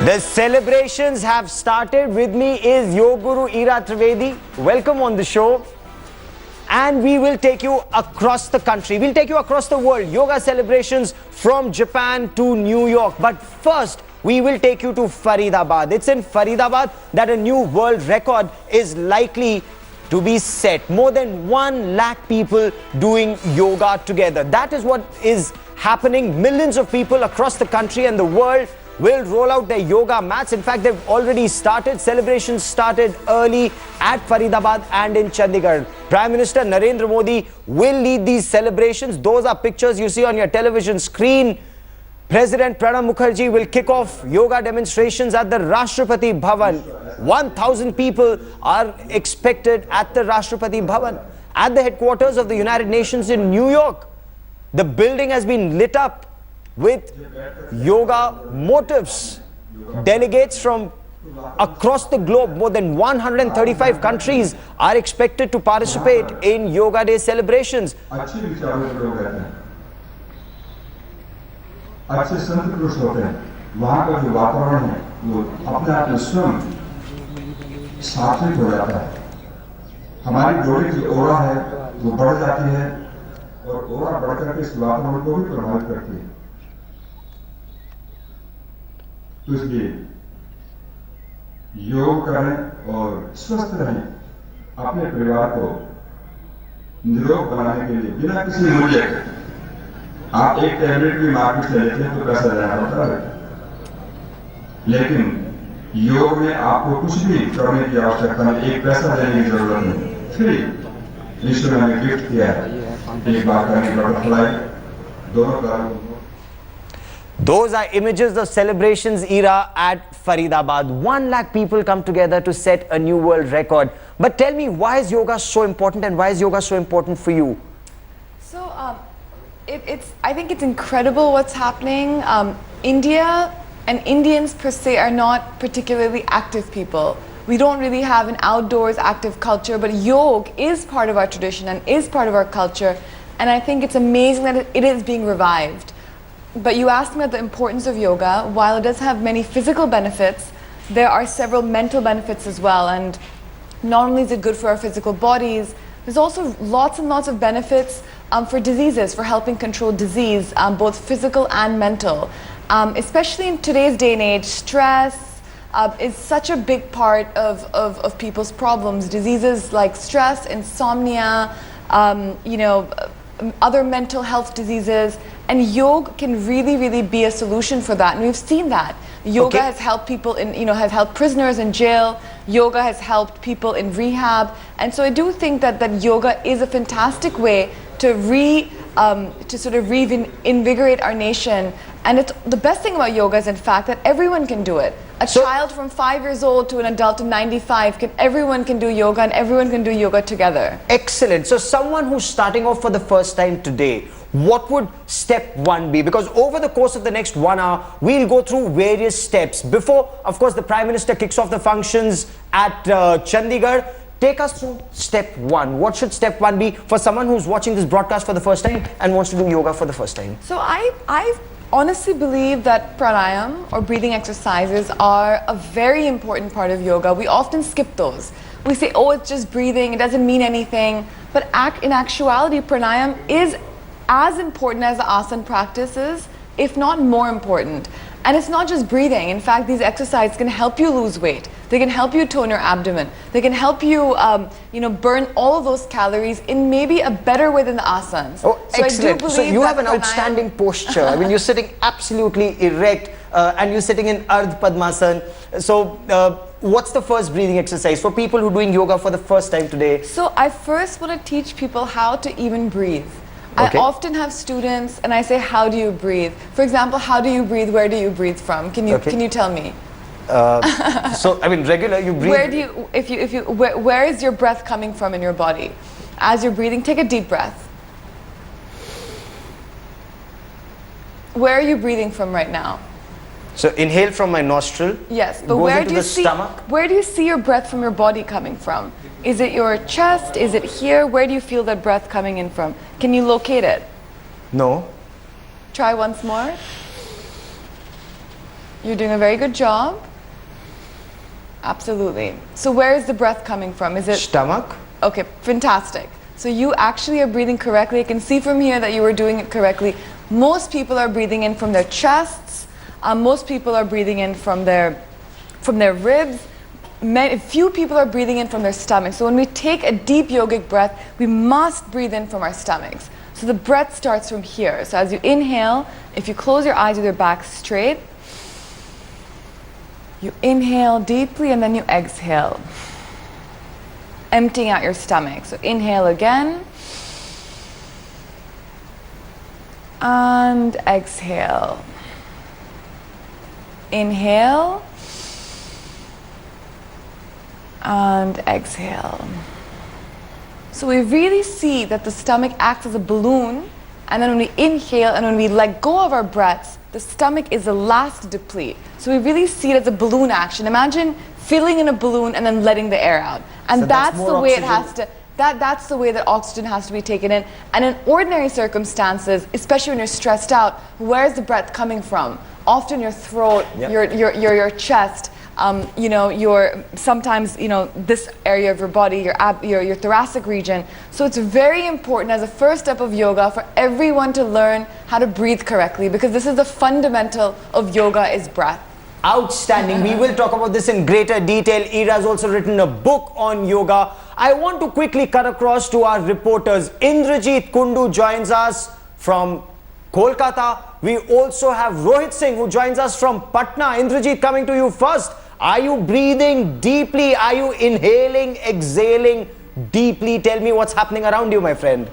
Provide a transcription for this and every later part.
The celebrations have started. With me is Yoga Guru Ira Trivedi. Welcome on the show. And we will take you across the country. We'll take you across the world. Yoga celebrations from Japan to New York. But first, we will take you to Faridabad. It's in Faridabad that a new world record is likely to be set. More than 1 lakh people doing yoga together. That is what is happening. Millions of people across the country and the world will roll out their yoga mats. In fact, they've already started. Celebrations started early at Faridabad and in Chandigarh. Prime Minister Narendra Modi will lead these celebrations. Those are pictures you see on your television screen. President Pranab Mukherjee will kick off yoga demonstrations at the Rashtrapathi Bhavan. 1,000 people are expected at the Rashtrapathi Bhavan, at the headquarters of the United Nations in New York. The building has been lit up with yoga motifs. Delegates from across the globe, more than 135 countries, are expected to participate in Yoga Day celebrations. अच्छे संत पुरुष होते हैं, वहाँ का जो वातावरण है वो अपने आप में स्वयं सात्विक हो जाता है। हमारी बॉडी की ओरा है वो बढ़ जाती है और ओरा बढ़कर के इस वातावरण को भी प्रभावित करती है। तो इसलिए योग करें और स्वस्थ रहें, अपने परिवार को निरोग बनाने के लिए बिना किसी मूल्य के। आप एक टैबलेट भी मार्केट से लेते हैं तो पैसा देना पड़ता है, लेकिन योग में आपको कुछ भी करने की आवश्यकता नहीं, एक पैसा देने की जरूरत नहीं, फ्री। ईश्वर ने हमें गिफ्ट किया है, एक बार करने बटरफ्लाई दोनों का। Those are images of celebrations era at Faridabad. 1 lakh people come together to set a new world record. But tell me, why is yoga so important, and why is yoga so important for you? So, I think it's incredible what's happening. India and Indians per se are not particularly active people. We don't really have an outdoors active culture, but yoga is part of our tradition and is part of our culture. And I think it's amazing that it is being revived. But you asked me about the importance of yoga. While it does have many physical benefits, there are several mental benefits as well. And not only is it good for our physical bodies, there's also lots and lots of benefits for diseases, for helping control disease, both physical and mental. Especially in today's day and age, stress is such a big part of people's problems. Diseases like stress, insomnia, other mental health diseases, and yoga can really be a solution for that, and we've seen that. Yoga has helped people has helped prisoners in jail. Yoga has helped people in rehab, and so I do think that yoga is a fantastic way to sort of reinvigorate our nation. And the best thing about yoga is, in fact, that everyone can do it. A child from 5 years old to an adult of 95, everyone can do yoga, and everyone can do yoga together. Excellent. So someone who's starting off for the first time today, what would step 1 be? Because over the course of the next 1 hour, we'll go through various steps. Before, of course, the Prime Minister kicks off the functions at Chandigarh. Take us through step 1. What should step 1 be for someone who's watching this broadcast for the first time and wants to do yoga for the first time? So I honestly believe that pranayam, or breathing exercises, are a very important part of yoga. We often skip those. We say, oh, it's just breathing, it doesn't mean anything. But in actuality, pranayam is as important as the asana practices, if not more important. And it's not just breathing. In fact, these exercises can help you lose weight. They can help you tone your abdomen. They can help you, burn all of those calories in maybe a better way than the asanas. Oh, excellent. So you have an outstanding posture. I mean, you're sitting absolutely erect, and you're sitting in Ardh Padmasana. So what's the first breathing exercise for people who are doing yoga for the first time today? So I first want to teach people how to even breathe. I often have students and I say, how do you breathe? For example, how do you breathe? Where do you breathe from? Can you tell me? So I mean, regular, you breathe. Where do you, where is your breath coming from in your body? As you're breathing, take a deep breath. Where are you breathing from right now? So inhale from my nostril. Yes, but where do you see your breath from your body coming from? Is it your chest? Is it here? Where do you feel that breath coming in from? Can you locate it? No. Try once more. You're doing a very good job. Absolutely. So where is the breath coming from? Is it Stomach. Okay, fantastic. So you actually are breathing correctly. I can see from here that you were doing it correctly. Most people are breathing in from their chests. Most people are breathing in from their ribs. Few people are breathing in from their stomach. So when we take a deep yogic breath, we must breathe in from our stomachs. So the breath starts from here. So as you inhale, if you close your eyes with your back straight, you inhale deeply and then you exhale, emptying out your stomach. So inhale again and exhale. Inhale and exhale. So we really see that the stomach acts as a balloon, and then when we inhale and when we let go of our breaths, the stomach is the last to deplete. So we really see it as a balloon action. Imagine filling in a balloon and then letting the air out. And So that's more the way oxygen. it has to, that's the way that oxygen has to be taken in. And in ordinary circumstances, especially when you're stressed out, where's the breath coming from? Often your throat, Yep. your chest, you know, your sometimes, you know, this area of your body, your thoracic region. So it's very important as a first step of yoga for everyone to learn how to breathe correctly, because this is the fundamental of yoga is breath. Outstanding. We will talk about this in greater detail. Ira has also written a book on yoga. I want to quickly cut across to our reporters. Indrajit Kundu joins us from Kolkata. We also have Rohit Singh, who joins us from Patna. Indrajit, coming to you first. Are you breathing deeply? Are you inhaling, exhaling deeply? Tell me what's happening around you, my friend.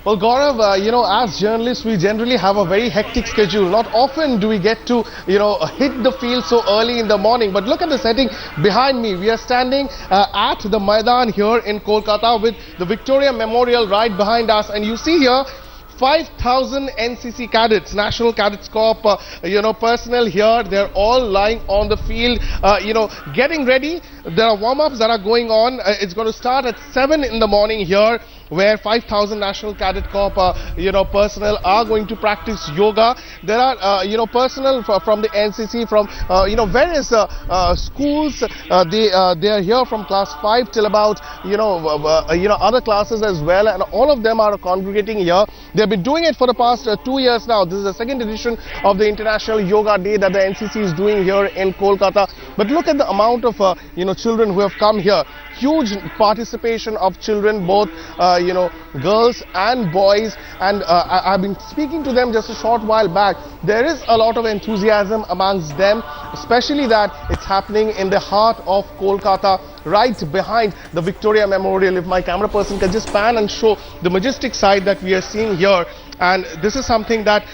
Well, Gaurav, you know, as journalists, we generally have a very hectic schedule. Not often do we get to, you know, hit the field so early in the morning. But look at the setting behind me. We are standing at the Maidan here in Kolkata with the Victoria Memorial right behind us. And you see here 5,000 NCC cadets, National Cadets Corps, you know, personnel here. They're all lying on the field, you know, getting ready. There are warm-ups that are going on. It's going to start at 7 in the morning here, where 5,000 National Cadet Corps, you know, personnel are going to practice yoga. There are, you know, personnel from the NCC, from, you know, various schools. They are here from class 5 till about, you know, other classes as well, and all of them are congregating here. They've been doing it for the past 2 years now. This is the second edition of the International Yoga Day that the NCC is doing here in Kolkata. But look at the amount of, you know, children who have come here. Huge participation of children, both you know, girls and boys, and I've been speaking to them just a short while back. There is a lot of enthusiasm amongst them, especially that it's happening in the heart of Kolkata, right behind the Victoria Memorial. If my camera person can just pan and show the majestic sight that we are seeing here. And this is something that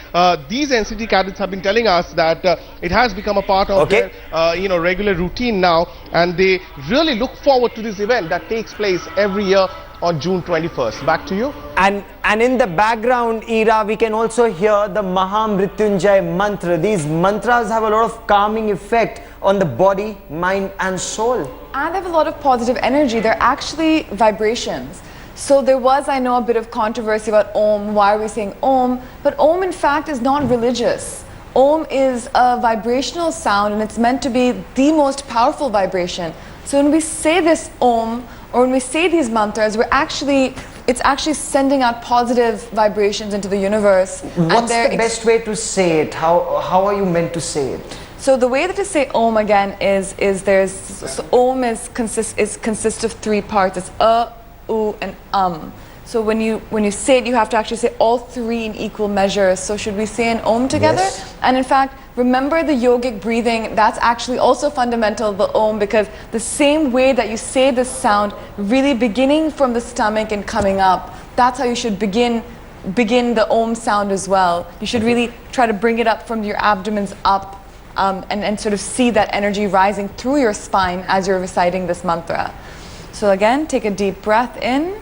these NCT cadets have been telling us, that it has become a part of their you know, regular routine now, and they really look forward to this event that takes place every year on June 21st. Back to you. And in the background, Ira, we can also hear the Mahamrityunjay mantra. These mantras have a lot of calming effect on the body, mind and soul. And they have a lot of positive energy. They're actually vibrations. So there was, I know, a bit of controversy about Om. Why are we saying Om? But Om, in fact, is not religious. Om is a vibrational sound, and it's meant to be the most powerful vibration. So when we say this Om, or when we say these mantras, it's actually sending out positive vibrations into the universe. What's the best way to say it? How are you meant to say it? So the way that to say Om again is Om consists of 3 parts. It's U, and So when you say it, you have to actually say all 3 in equal measures. So should we say an Om together? Yes. And in fact, remember the yogic breathing, that's actually also fundamental, the Om, because the same way that you say this sound, really beginning from the stomach and coming up, that's how you should begin the Om sound as well. You should really try to bring it up from your abdomens up, and sort of see that energy rising through your spine as you're reciting this mantra. So again, take a deep breath in.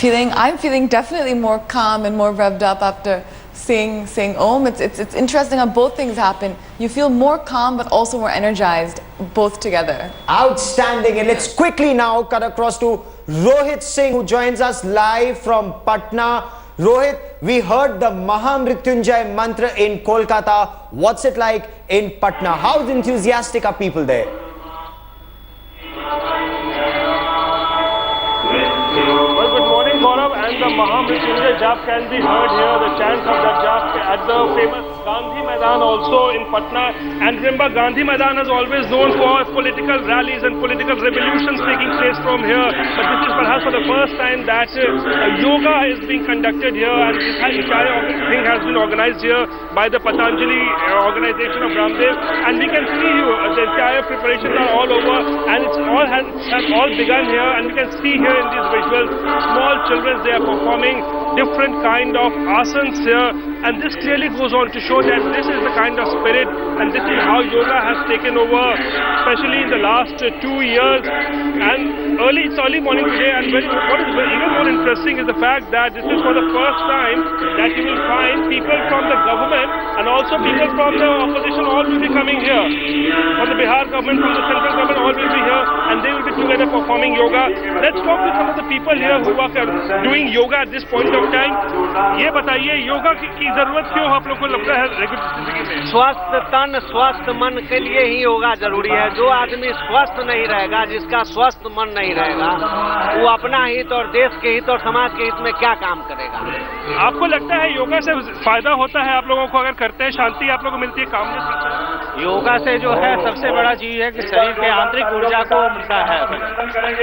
I'm feeling definitely more calm and more revved up after saying Om. It's interesting how both things happen. You feel more calm but also more energized, both together. Outstanding. And let's quickly now cut across to Rohit Singh, who joins us live from Patna. Rohit, we heard the Mahamrityunjay mantra in Kolkata. What's it like in Patna? How enthusiastic are people there? Well, good morning, Gaurav, and the Mahamrityunjay jap can be heard here, the chants of that jap at the famous Gandhi Maidan also in Patna. And remember, Gandhi Maidan is always known for political rallies and political revolutions taking place from here. But this is perhaps for the first time that yoga is being conducted here, and this entire thing has been organized here by the Patanjali organization of Ramdev. And we can see the entire preparations are all over, and it's all has all begun here. And we can see here in these visuals, small children, they are performing different kind of asanas here, and this clearly goes on to show that this is the kind of spirit and this is how yoga has taken over, especially in the last 2 years. And it's early morning today, and what is even more interesting is the fact that this is for the first time that you will find people from the government and also people from the opposition all will be coming here. From the Bihar government, from the central government, all will be here, and they will be together performing yoga. Let's talk to some of the people here who are doing yoga at this point of time. ये बताइए योगा की जरूरत क्यों आप लोगों को लगता है रेगुलर जिंदगी में? स्वस्थ तन स्वस्थ मन के लिए ही योगा जरूरी है। जो आदमी स्वस्थ नहीं रहेगा, जिसका स्वस्थ मन नहीं रहेगा, वो अपना हित और देश के हित और समाज के हित में क्या काम करेगा? आपको लगता है योगा से फायदा होता है आप लोगों को अगर करते हैं, शांति आप लोगों को मिलती है, कामनेस मिलता है? योगा से जो है सबसे बड़ा चीज है कि शरीर के आंतरिक ऊर्जा को मिलता है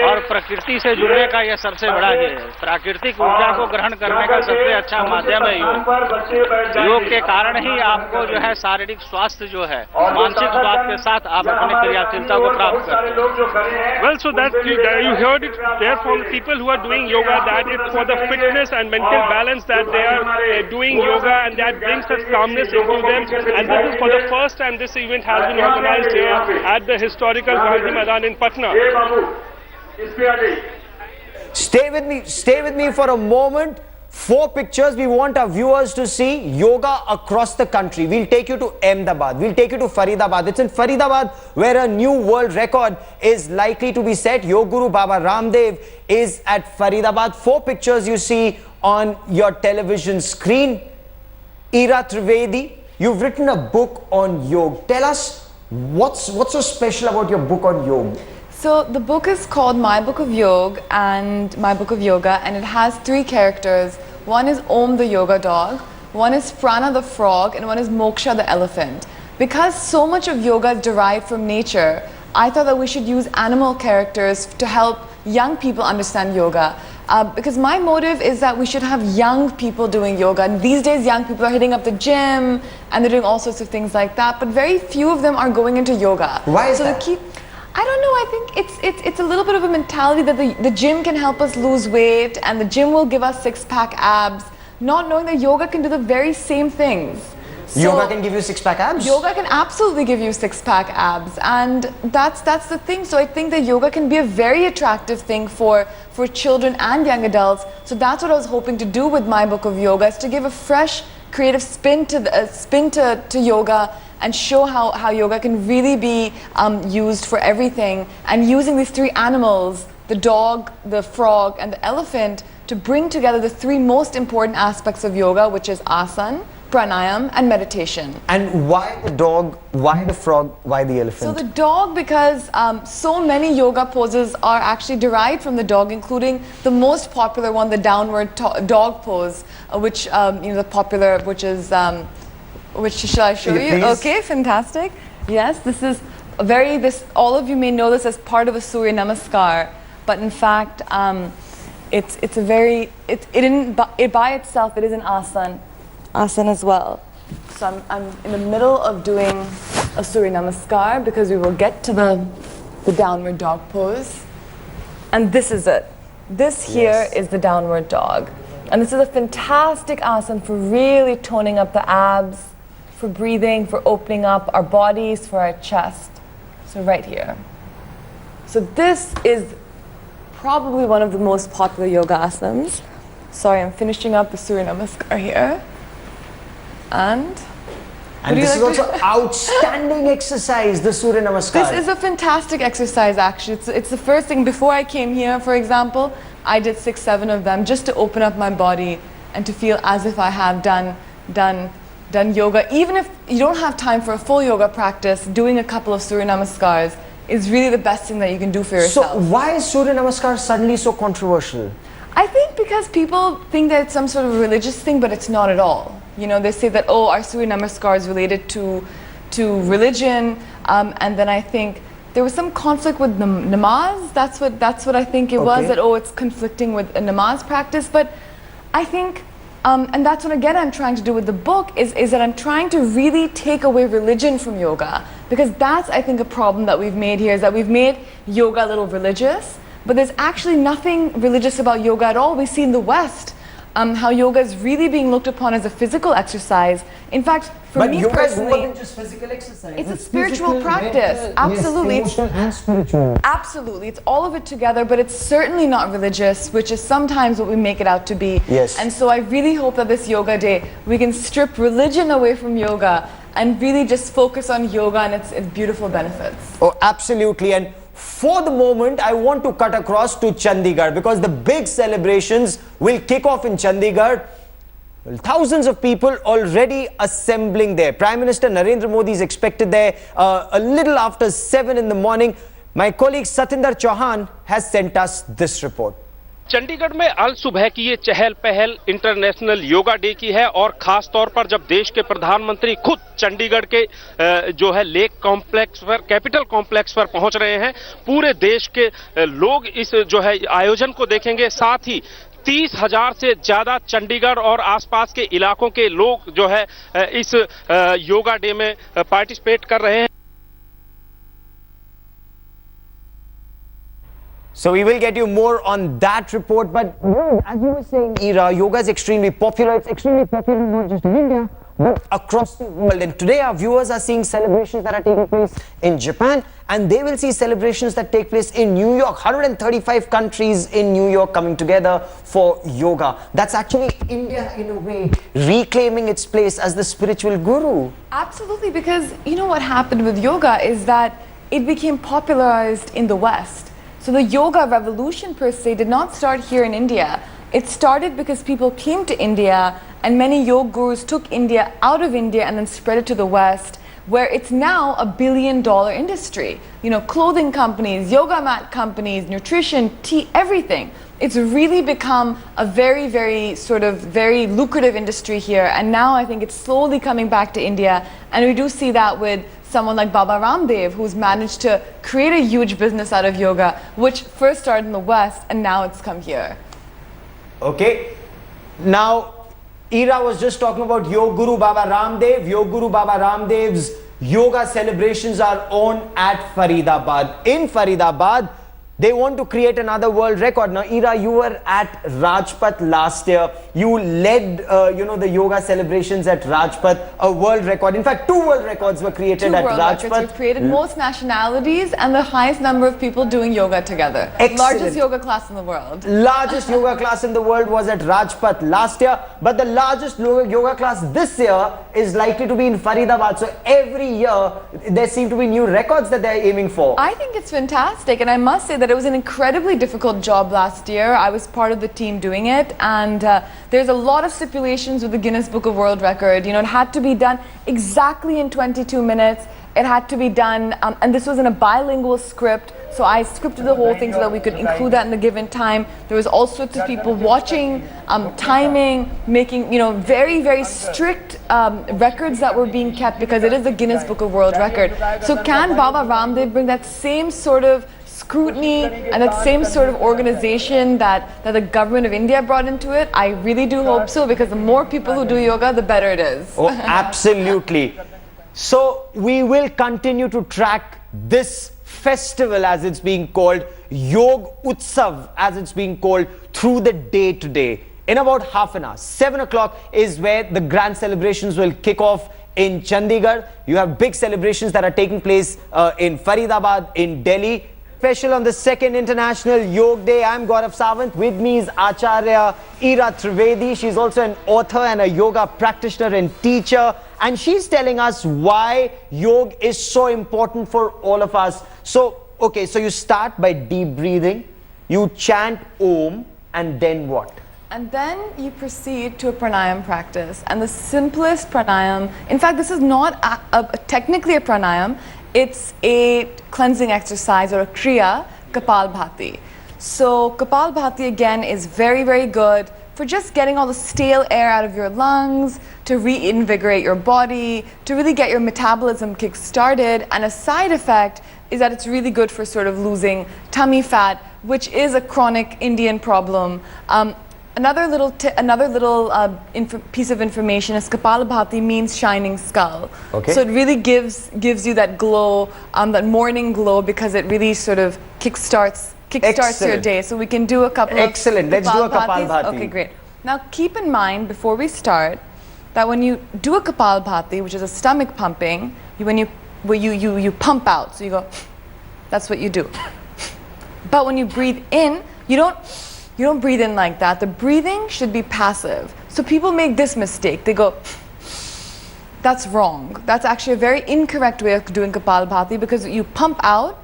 और प्रकृति से जुड़ने का यह सबसे बड़ा चीज है। प्राकृतिक ऊर्जा को ग्रहण करने का सबसे अच्छा माध्यम है योग। योग के कारण ही आपको जो है शारीरिक स्वास्थ्य जो है मानसिक स्वास्थ्य के साथ आप अपनी क्रियाशीलता को प्राप्त करते हैं। Well, so that you heard it there from the people who are doing yoga, that it's for the fitness and mental balance that they are doing yoga, and that brings such calmness into them. And this is for the first time this event has been organized here at the historical Gandhi Maidan in Patna. Stay with me for a moment. 4 pictures we want our viewers to see. Yoga across the country. We'll take you to Ahmedabad. We'll take you to Faridabad. It's in Faridabad where a new world record is likely to be set. Yoguru Baba Ramdev is at Faridabad. 4 pictures you see on your television screen. Ira Trivedi, you've written a book on yoga. Tell us what's so special about your book on yoga? So the book is called My Book of Yoga and My Book of Yoga, and it has 3 characters. One is Om the yoga dog, one is Prana the frog, and one is Moksha the elephant. Because so much of yoga is derived from nature, I thought that we should use animal characters to help young people understand yoga. Because my motive is that we should have young people doing yoga. And these days young people are hitting up the gym and they're doing all sorts of things like that, but very few of them are going into yoga. Why is that? I don't know, I think it's a little bit of a mentality that the gym can help us lose weight and the gym will give us 6-pack abs, not knowing that yoga can do the very same things. So yoga can give you 6-pack abs? Yoga can absolutely give you 6-pack abs, and that's the thing. So I think that yoga can be a very attractive thing for children and young adults. So that's what I was hoping to do with My Book of Yoga, is to give a fresh creative spin to yoga and show how yoga can really be used for everything, and using these 3 animals, the dog, the frog and the elephant, to bring together the 3 most important aspects of yoga, which is asana, pranayam and meditation. And why the dog, why the frog, why the elephant? So the dog, because so many yoga poses are actually derived from the dog, including the most popular one, the downward dog pose, which the popular, which is which shall I show you? Please. Okay, fantastic. Yes, this is all of you may know this as part of a Surya Namaskar, but in fact it by itself, it is an asana as well. So I'm in the middle of doing a Surya Namaskar, because we will get to the downward dog pose, and this is it. This here is the downward dog, and this is a fantastic asana for really toning up the abs, for breathing, for opening up our bodies, for our chest. So right here. So this is probably one of the most popular yoga asanas. Sorry, I'm finishing up the Surya Namaskar here. And this is also outstanding exercise, the Surya Namaskar. This is a fantastic exercise, actually. It's the first thing. Before I came here, for example, I did 6, 7 of them just to open up my body and to feel as if I have done yoga. Even if you don't have time for a full yoga practice, doing a couple of Surya Namaskars is really the best thing that you can do for yourself. So why is Surya Namaskar suddenly so controversial? I think because people think that it's some sort of religious thing, but it's not at all. You know, they say that, oh, our Surya Namaskar is related to religion, and then I think there was some conflict with namaz. That's what I think it was, that, oh, it's conflicting with a namaz practice. But I think, and that's what, again, I'm trying to do with the book, is that I'm trying to really take away religion from yoga. Because that's, I think, a problem that we've made here, is that we've made yoga a little religious, but there's actually nothing religious about yoga at all. We see in the West how yoga is really being looked upon as a physical exercise. In fact, for me yoga personally, is more than just physical exercise. it's a spiritual practice. Mental, Absolutely. yes, emotional and spiritual. Absolutely. It's all of it together, but it's certainly not religious, which is sometimes what we make it out to be. Yes. And so I really hope that this yoga day, we can strip religion away from yoga and really just focus on yoga and its beautiful benefits. Oh, absolutely. And for the moment, I want to cut across to Chandigarh, because the big celebrations will kick off in Chandigarh. Well, thousands of people already assembling there. Prime Minister Narendra Modi is expected there a little after 7 in the morning. My colleague Satinder Chauhan has sent us this report. Chandigarh में अल सुबह की ये चहल पहल international yoga day की है, और खास तौर पर जब देश के प्रधानमंत्री खुद चंडीगढ़ के जो है लेक कॉम्प्लेक्स पर, कैपिटल कॉम्प्लेक्स पर पहुंच रहे हैं, पूरे देश के लोग इस जो है आयोजन को देखेंगे। साथ ही 30,000 से ज्यादा चंडीगढ़ और आसपास के इलाकों के लोग जो है इस योगा डे में पार्टिसिपेट कर रहे हैं। So we will get you more on that report. But as you were saying, Ira, yoga is extremely popular. It's extremely popular not just in India, but across the world. And today our viewers are seeing celebrations that are taking place in Japan, and they will see celebrations that take place in New York. 135 countries in New York coming together for yoga. That's actually India, in a way, reclaiming its place as the spiritual guru. Absolutely, because you know what happened with yoga is that it became popularized in the West. So the yoga revolution per se did not start here in India. It started because people came to India, and many yoga gurus took India out of India and then spread it to the West, where it's now a $1 billion industry. You know, clothing companies, yoga mat companies, nutrition, tea, everything. It's really become a very, very lucrative industry here. And now I think it's slowly coming back to India. And we do see that with someone like Baba Ramdev, who's managed to create a huge business out of yoga, which first started in the West and now it's come here. Okay. Now, Ira was just talking about Yoga Guru Baba Ramdev. Yoga Guru Baba Ramdev's yoga celebrations are on at Faridabad. In Faridabad, they want to create another world record. Now, Ira, you were at Rajpath last year. You led, the yoga celebrations at Rajpath, a world record. In fact, 2 world records were created at Rajpath. We've created most nationalities and the highest number of people doing yoga together. Excellent. Largest yoga class in the world. Largest yoga class in the world was at Rajpath last year, but the largest yoga class this year is likely to be in Faridabad. So every year, there seem to be new records that they're aiming for. I think it's fantastic, and I must say that it was an incredibly difficult job last year. I was part of the team doing it, and there's a lot of stipulations with the Guinness Book of World Record. You know, it had to be done exactly in 22 minutes. It had to be done, and this was in a bilingual script, so I scripted the whole thing so that we could include that in the given time. There was all sorts of people watching, timing, making, very, very strict records that were being kept, because it is the Guinness Book of World Record. So can Baba Ramdev bring that same sort of scrutiny and that same sort of organization that the government of India brought into it? I really do hope so, because the more people who do yoga, the better it is. Oh, absolutely. So we will continue to track this festival, as it's being called, Yog Utsav, as it's being called, through the day today. In about half an hour, 7 o'clock is where the grand celebrations will kick off in Chandigarh. You have big celebrations that are taking place in Faridabad, in Delhi. special on the second International Yoga Day. I'm Gaurav Sawant. With me is Acharya Ira Trivedi. She's also an author and a yoga practitioner and teacher. And she's telling us why yoga is so important for all of us. So, okay, so you start by deep breathing, you chant Om, and then what? And then you proceed to a pranayam practice. And the simplest pranayam, in fact, this is not technically a pranayam, it's a cleansing exercise or a kriya, Kapal Bhati. So Kapal Bhati again is very, very good for just getting all the stale air out of your lungs, to reinvigorate your body, to really get your metabolism kick-started. And a side effect is that it's really good for sort of losing tummy fat, which is a chronic Indian problem. Another little piece of information is Kapal Bhati means shining skull. Okay. So it really gives you that glow, that morning glow, because it really sort of kickstarts your day. So we can do a couple of Excellent. Let's do a Kapal Bhati. Okay, great. Now keep in mind before we start that when you do a Kapal Bhati, which is a stomach pumping, you pump out. So you go, that's what you do. But when you breathe in, you don't breathe in like that. The breathing should be passive. So people make this mistake. They go, that's wrong. That's actually a very incorrect way of doing Kapal Bhati, because you pump out,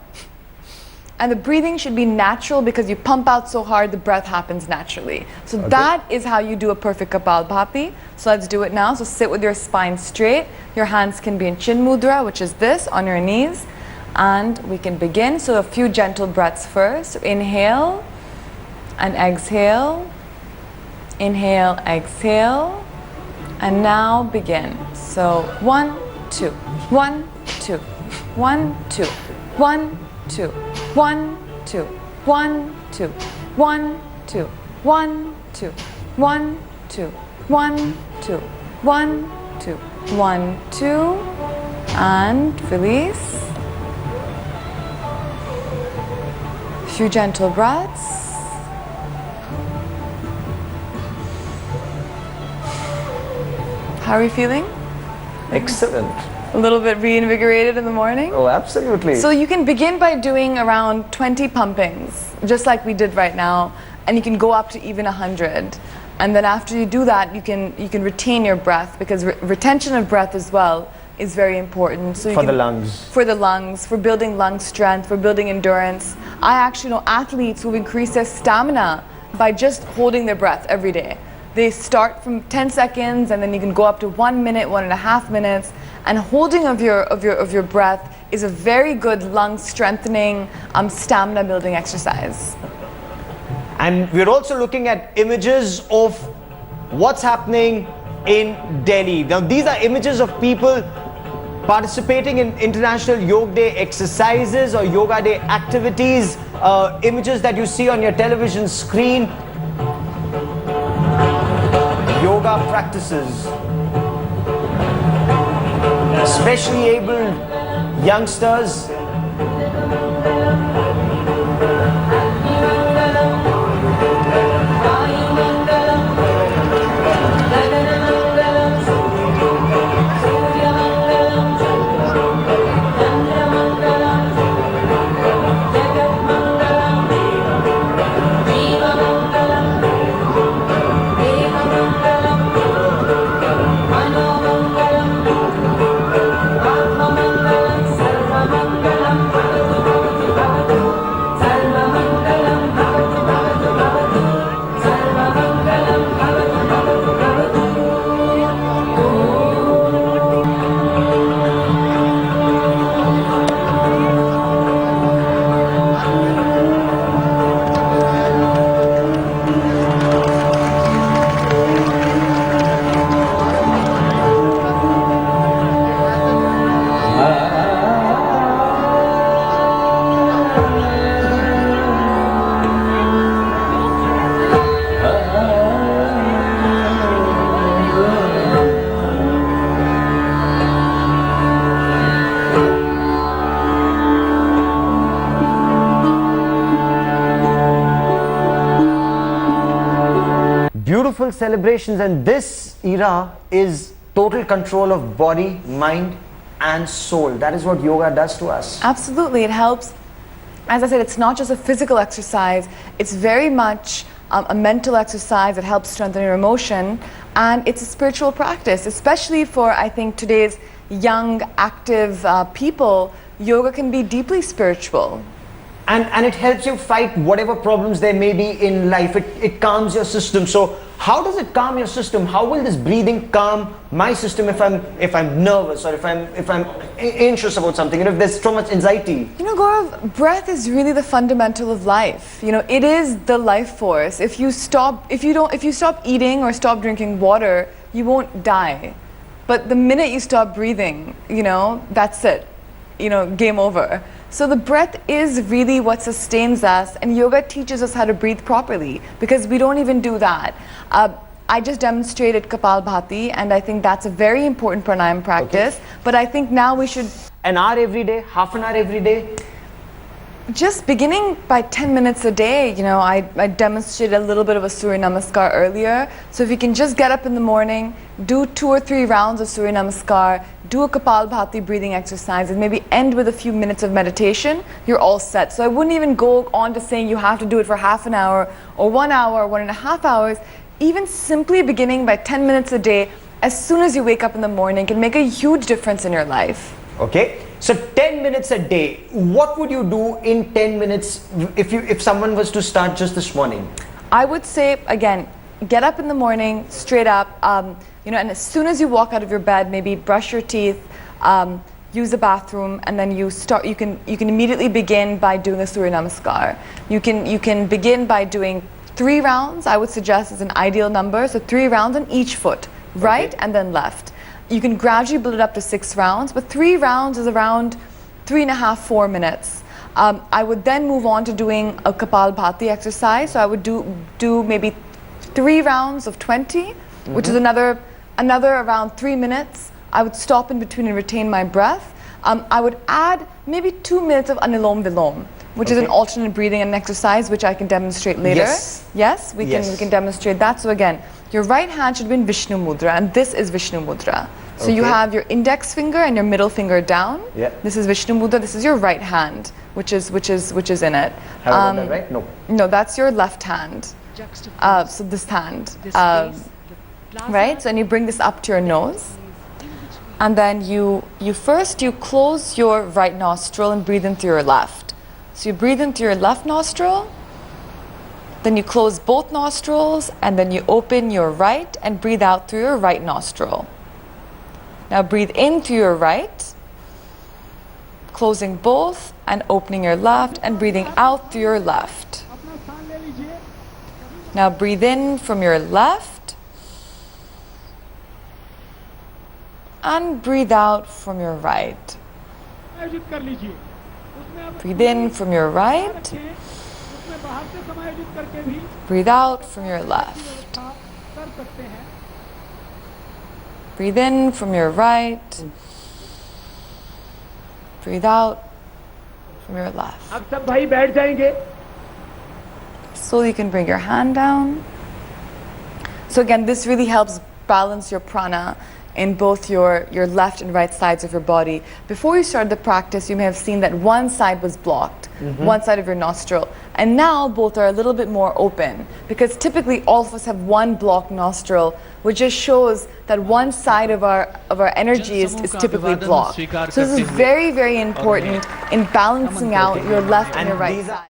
and the breathing should be natural, because you pump out so hard, the breath happens naturally. So that is how you do a perfect Kapal Bhati. So let's do it now. So sit with your spine straight. Your hands can be in Chin Mudra, which is this, on your knees. And we can begin. So a few gentle breaths first. So inhale and exhale. Inhale, exhale. And now begin. So 1, 2, 1, 2, 1, 2, 1, 2, 1, 2, 1, 2, 1, 2, 1, 2, 1, 2, 1, 2, 1, 2, 1, 2, and release. Few gentle breaths. How are you feeling? Excellent. A little bit reinvigorated in the morning? Oh, absolutely. So you can begin by doing around 20 pumpings, just like we did right now, and you can go up to even 100. And then after you do that, you can retain your breath, because retention of breath as well is very important. So for the lungs. For the lungs, for building lung strength, for building endurance. I actually know athletes who've increased their stamina by just holding their breath every day. They start from 10 seconds, and then you can go up to 1 minute, 1.5 minutes. And holding of your breath is a very good lung strengthening, stamina building exercise. And we're also looking at images of what's happening in Delhi. Now, these are images of people participating in International Yoga Day exercises or Yoga Day activities, images that you see on your television screen. Yoga practices. Specially abled youngsters. Beautiful celebrations, and this era is total control of body, mind and soul. That is what yoga does to us. Absolutely, it helps as I said, it's not just a physical exercise, it's very much a mental exercise that helps strengthen your emotion, and it's a spiritual practice, especially for, I think, today's young, active people. Yoga can be deeply spiritual. And it helps you fight whatever problems there may be in life. It calms your system. So how does it calm your system? How will this breathing calm my system if I'm nervous, or if I'm anxious about something, and if there's so much anxiety? You know, Gaurav, breath is really the fundamental of life. You know, it is the life force. If you stop eating or stop drinking water, you won't die. But the minute you stop breathing, you know, that's it. You know, game over. So the breath is really what sustains us, and yoga teaches us how to breathe properly, because we don't even do that. I just demonstrated Kapal Bhati, and I think that's a very important pranayama practice. Okay. But I think now we should... An hour every day, half an hour every day? Just beginning by 10 minutes a day. You know, I demonstrated a little bit of a Surya Namaskar earlier. So if you can just get up in the morning, do 2 or 3 rounds of Surya Namaskar, do a Kapal Bhati breathing exercise, and maybe end with a few minutes of meditation, you're all set. So I wouldn't even go on to saying you have to do it for half an hour or 1 hour or 1.5 hours. Even simply beginning by 10 minutes a day, as soon as you wake up in the morning, can make a huge difference in your life. Okay, so 10 minutes a day. What would you do in 10 minutes if someone was to start just this morning? I would say, again, get up in the morning, straight up, you know, and as soon as you walk out of your bed, maybe brush your teeth, use the bathroom, and then you can immediately begin by doing the Surya Namaskar. You can begin by doing 3 rounds. I would suggest is an ideal number. So 3 rounds on each foot, right, and then left. You can gradually build it up to 6 rounds, but 3 rounds is around 3.5–4 minutes. I would then move on to doing a Kapal Bhati exercise. So I would do maybe 3 rounds of 20, which is another around 3 minutes. I would stop in between and retain my breath. I would add maybe 2 minutes of Anulom Vilom, which is an alternate breathing and exercise, which I can demonstrate later. Yes, we can demonstrate that. So again, your right hand should be in Vishnu Mudra, and this is Vishnu Mudra. So you have your index finger and your middle finger down. Yeah. This is Vishnu Mudra. This is your right hand, which is in it. Have I got that right? No. No, that's your left hand. So this hand. Right. So and you bring this up to your nose, and then you first close your right nostril and breathe in through your left. So you breathe in through your left nostril, then you close both nostrils, and then you open your right and breathe out through your right nostril. Now breathe in through your right, closing both and opening your left, and breathing out through your left. Now breathe in from your left and breathe out from your right. Breathe in from your right, breathe out from your left. Breathe in from your right, breathe out from your left. Slowly you can bring your hand down. So again, this really helps balance your prana in both your left and right sides of your body. Before you started the practice, you may have seen that one side was blocked, one side of your nostril, and now both are a little bit more open, because typically all of us have one blocked nostril, which just shows that one side of our energy is typically blocked. So this is very, very important in balancing out your left and your right side.